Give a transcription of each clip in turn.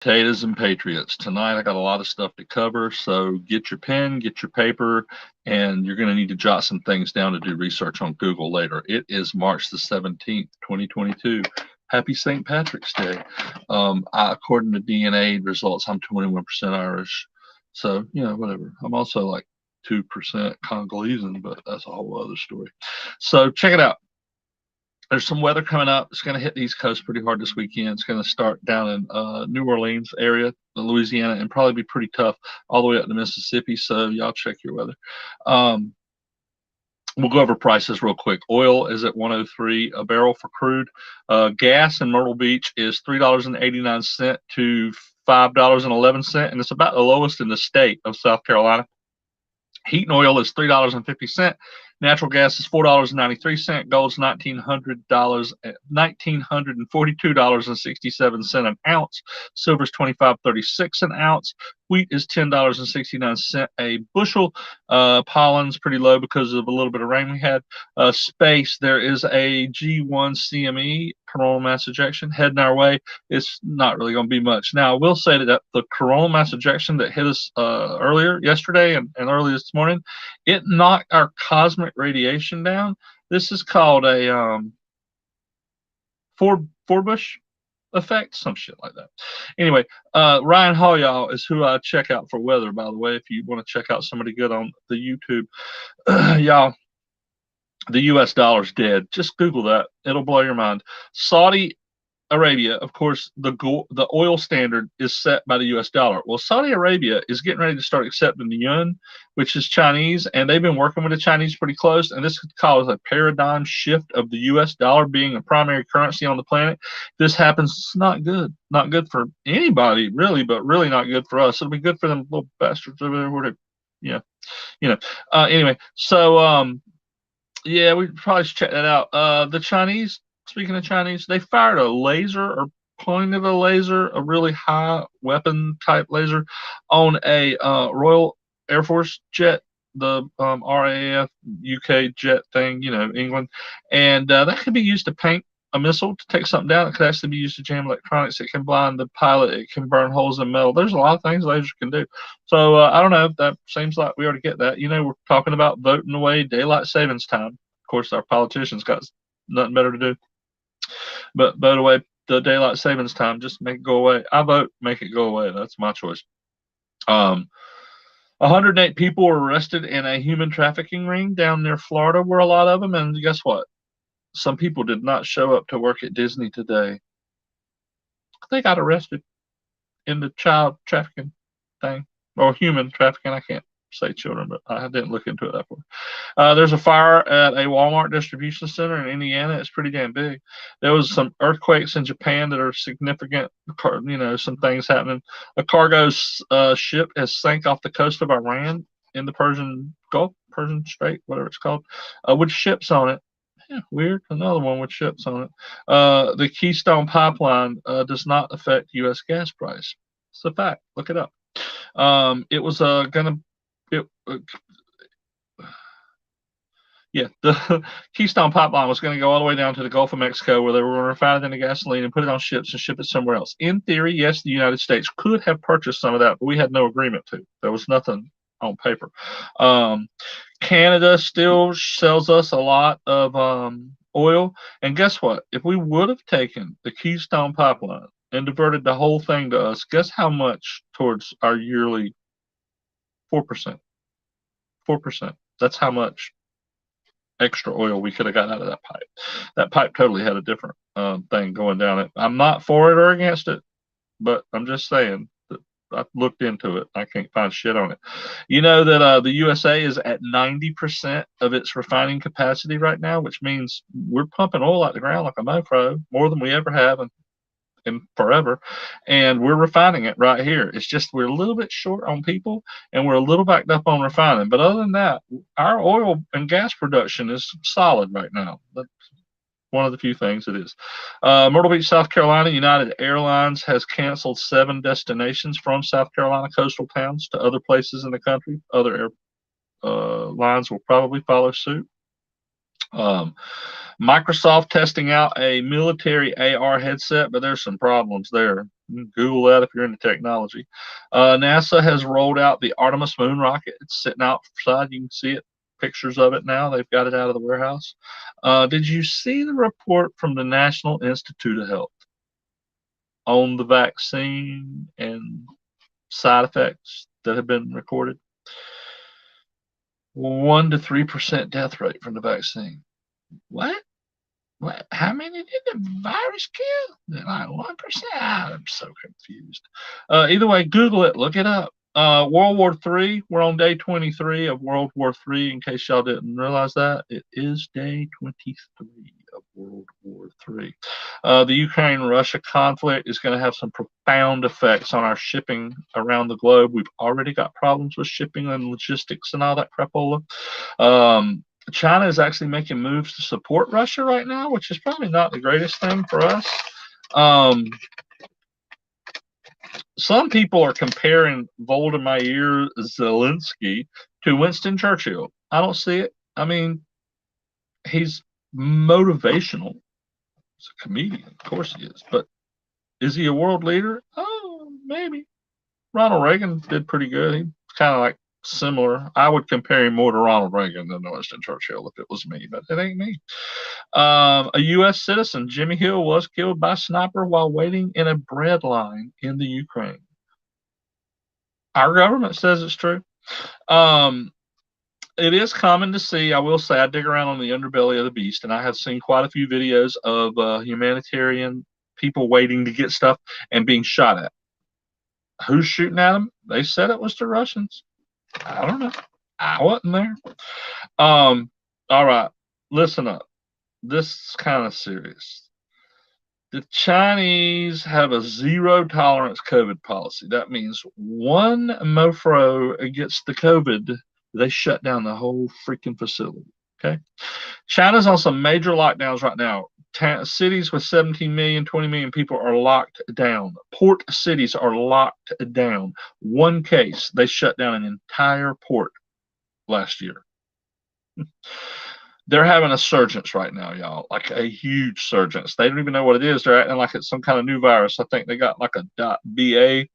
Potatoes and Patriots. Tonight I got a lot of stuff to cover, so get your pen, get your paper, and you're going to need to jot some things down to do research on Google later. It is March the 17th, 2022. Happy St. Patrick's Day. According to DNA results, I'm 21% Irish. So, whatever. I'm also like 2% Congolese, but that's a whole other story. So check it out. There's some weather coming up. It's going to hit the East Coast pretty hard this weekend. It's going to start down in New Orleans area, Louisiana, and probably be pretty tough all the way up to Mississippi. So y'all check your weather. We'll go over prices real quick. Oil is at 103 a barrel for crude. Gas in Myrtle Beach is $3.89 to $5.11, and it's about the lowest in the state of South Carolina. Heat and oil is $3.50. Natural gas is $4.93. Gold's $1,942.67 an ounce. Silver's $25.36 an ounce. Wheat is $10.69 a bushel. Pollen's pretty low because of a little bit of rain we had. Space, there is a G1 CME, coronal mass ejection, heading our way. It's not really going to be much. Now, I will say that the coronal mass ejection that hit us earlier yesterday and early this morning, it knocked our cosmic radiation down. This is called a Forbush effect, some shit like that. Anyway, Ryan Hall, y'all, is who I check out for weather, by the way, if you want to check out somebody good on the YouTube. Y'all, the US dollar's dead. Just Google that. It'll blow your mind. Saudi Arabia, of course, the oil standard is set by the US dollar. Well, Saudi Arabia is getting ready to start accepting the yuan, which is Chinese, and they've been working with the Chinese pretty close, and this could cause a paradigm shift of the US dollar being a primary currency on the planet. This happens, it's not good. Not good for anybody, really, but really not good for us. It'll be good for them little bastards over there. Anyway, so yeah, we probably should check that out. The Chinese, speaking of Chinese, they fired a laser or pointed a laser, a really high weapon type laser, on a Royal Air Force jet, the RAF UK jet thing, England. And that could be used to paint a missile to take something down. It could actually be used to jam electronics. It can blind the pilot. It can burn holes in metal. There's a lot of things lasers can do. So I don't know. That seems like we ought to get that. We're talking about voting away daylight savings time. Of course, our politicians got nothing better to do but vote away the daylight savings time. Just make it go away. I vote, make it go away. That's my choice. 108 people were arrested in a human trafficking ring down near Florida, were a lot of them. And guess what? Some people did not show up to work at Disney today. They got arrested in the child trafficking thing, or human trafficking. I can't say children, but I didn't look into it that far. There's a fire at a Walmart distribution center in Indiana. It's pretty damn big. There was some earthquakes in Japan that are significant. Some things happening. A cargo ship has sank off the coast of Iran in the Persian Gulf, Persian Strait, whatever it's called, with ships on it. Yeah, weird. Another one with ships on it. The Keystone Pipeline does not affect U.S. gas price. It's a fact. Look it up. It was the Keystone Pipeline was going to go all the way down to the Gulf of Mexico, where they were going to refine it into gasoline and put it on ships and ship it somewhere else. In theory, yes, the United States could have purchased some of that, but we had no agreement to. There was nothing on paper. Canada still sells us a lot of oil, and guess what? If we would have taken the Keystone Pipeline and diverted the whole thing to us, guess how much towards our yearly 4%? 4%. That's how much extra oil we could have got out of that pipe. That pipe totally had a different thing going down it. I'm not for it or against it, but I'm just saying that I looked into it. I can't find shit on it. You know that the USA is at 90% of its refining capacity right now, which means we're pumping oil out the ground like a mofo, more than we ever have in forever, and we're refining it right here. It's just we're a little bit short on people, and we're a little backed up on refining. But other than that, our oil and gas production is solid right now. That's one of the few things it is. Myrtle Beach, South Carolina, United Airlines has canceled 7 destinations from South Carolina coastal towns to other places in the country. Other airlines will probably follow suit. Microsoft testing out a military AR headset, but there's some problems there. Google that if you're into technology. NASA has rolled out the Artemis moon rocket. It's sitting outside. You can see it. Pictures of it now. They've got it out of the warehouse. Did you see the report from the National Institute of Health on the vaccine and side effects that have been recorded? 1 to 3% death rate from the vaccine. What? What? How many did the virus kill? Like 1%? I'm so confused. Either way, Google it. Look it up. World War III. We're on day 23 of World War III. In case y'all didn't realize that, it is day 23 of World War III. The Ukraine-Russia conflict is going to have some profound effects on our shipping around the globe. We've already got problems with shipping and logistics and all that crapola. China is actually making moves to support Russia right now, which is probably not the greatest thing for us. Some people are comparing Volodymyr Zelensky to Winston Churchill. I don't see it. I mean, he's motivational. He's a comedian, of course he is. But is he a world leader? Oh, maybe. Ronald Reagan did pretty good. He's kind of like similar. I would compare him more to Ronald Reagan than to Winston Churchill if it was me, but it ain't me. A U.S. citizen, Jimmy Hill, was killed by a sniper while waiting in a bread line in the Ukraine. Our government says it's true. It is common to see, I will say, I dig around on the underbelly of the beast, and I have seen quite a few videos of humanitarian people waiting to get stuff and being shot at. Who's shooting at them? They said it was the Russians. I don't know. I wasn't there. All right. Listen up. This is kind of serious. The Chinese have a zero tolerance COVID policy. That means one mofro gets the COVID, they shut down the whole freaking facility. Okay. China's on some major lockdowns right now. Cities with 17 million, 20 million people are locked down. Port cities are locked down. One case, they shut down an entire port last year. They're having a surgence right now, y'all, like a huge surgence. They don't even know what it is. They're acting like it's some kind of new virus. I think they got like a .BA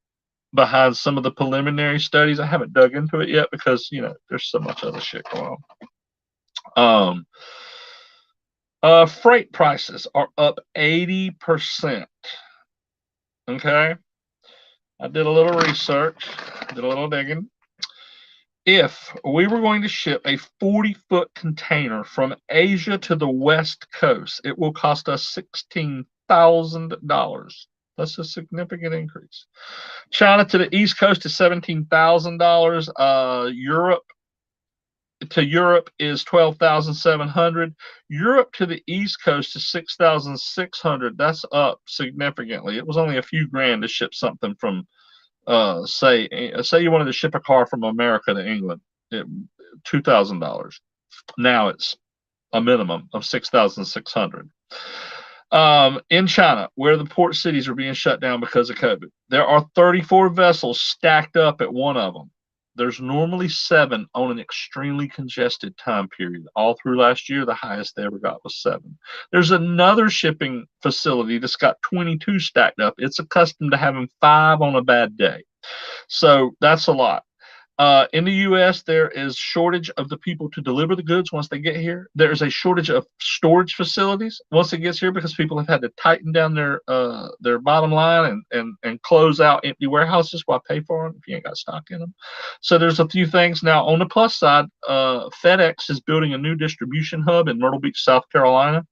behind some of the preliminary studies. I haven't dug into it yet because, you know, there's so much other shit going on. Freight prices are up 80%. Okay. I did a little research, did a little digging. If we were going to ship a 40-foot container from Asia to the West Coast, it will cost us $16,000. That's a significant increase. China to the East Coast is $17,000. Europe to Europe is $12,700. Europe to the East Coast is $6,600. That's up significantly. It was only a few grand to ship something from say you wanted to ship a car from America to England, $2,000. Now it's a minimum of $6,600. In China, where the port cities are being shut down because of COVID, there are 34 vessels stacked up at one of them. There's normally 7 on an extremely congested time period. All through last year, the highest they ever got was 7. There's another shipping facility that's got 22 stacked up. It's accustomed to having 5 on a bad day. So that's a lot. In the U.S., there is shortage of the people to deliver the goods once they get here. There is a shortage of storage facilities once it gets here because people have had to tighten down their bottom line and close out empty warehouses while pay for them if you ain't got stock in them. So there's a few things. Now, on the plus side, FedEx is building a new distribution hub in Myrtle Beach, South Carolina,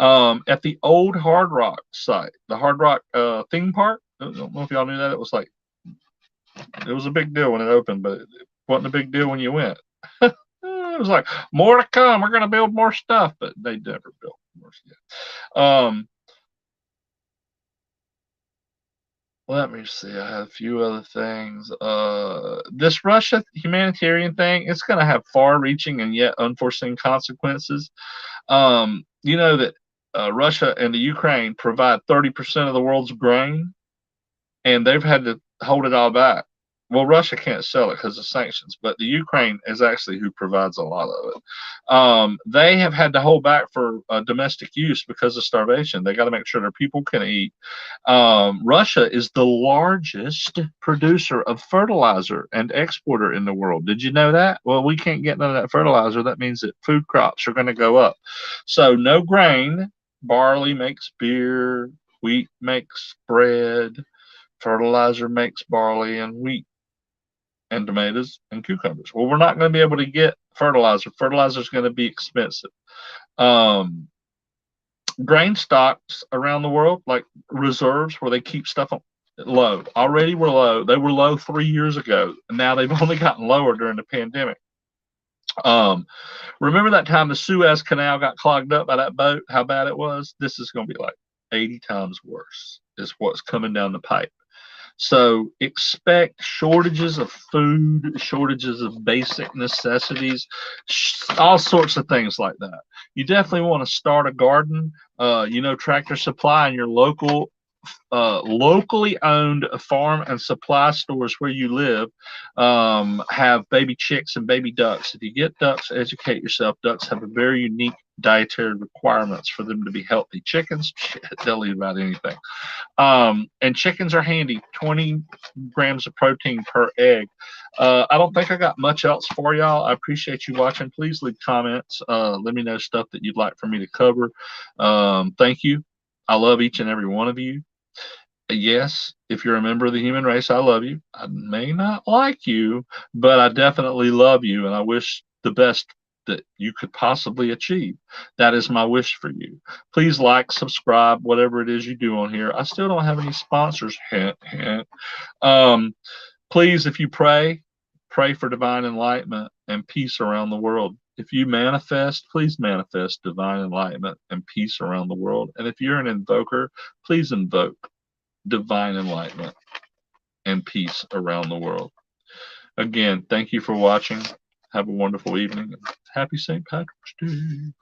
at the old Hard Rock site, the Hard Rock theme park. I don't know if y'all knew that. It was a big deal when it opened, but it wasn't a big deal when you went. It was like, more to come. We're going to build more stuff, but they never built more stuff. Let me see. I had a few other things. This Russia humanitarian thing, it's going to have far-reaching and yet unforeseen consequences. You know that Russia and the Ukraine provide 30% of the world's grain, and they've had to hold it all back. well, Russia can't sell it because of sanctions, but the Ukraine is actually who provides a lot of it. They have had to hold back for domestic use because of starvation. They got to make sure their people can eat. Russia is the largest producer of fertilizer and exporter in the world. Did you know that? Well, we can't get none of that fertilizer. That means that food crops are going to go up. So no grain. Barley makes beer. Wheat makes bread. Fertilizer makes barley and wheat and tomatoes and cucumbers. Well, we're not going to be able to get fertilizer. Fertilizer is going to be expensive. Um, Grain stocks around the world, like reserves where they keep stuff on, low. Already were low. They were low 3 years ago. And now they've only gotten lower during the pandemic. Remember that time the Suez Canal got clogged up by that boat? How bad it was? This is going to be like 80 times worse, is what's coming down the pipe. So expect shortages of food, shortages of basic necessities, all sorts of things like that. You definitely want to start a garden. Tractor Supply in your locally owned farm and supply stores where you live have baby chicks and baby ducks. If you get ducks, educate yourself. Ducks have a very unique dietary requirements for them to be healthy. Chickens, they'll eat about anything. And chickens are handy, 20 grams of protein per egg. I don't think I got much else for y'all. I appreciate you watching. Please leave comments. Let me know stuff that you'd like for me to cover. Thank you. I love each and every one of you. Yes, if you're a member of the human race, I love you. I may not like you, but I definitely love you, and I wish the best that you could possibly achieve. That is my wish for you. Please like, subscribe, whatever it is you do on here. I still don't have any sponsors. Hint, hint. Please, if you pray for divine enlightenment and peace around the world. If you manifest, please manifest divine enlightenment and peace around the world. And if you're an invoker, please invoke divine enlightenment and peace around the world. Again, thank you for watching. Have a wonderful evening. Happy St. Patrick's Day.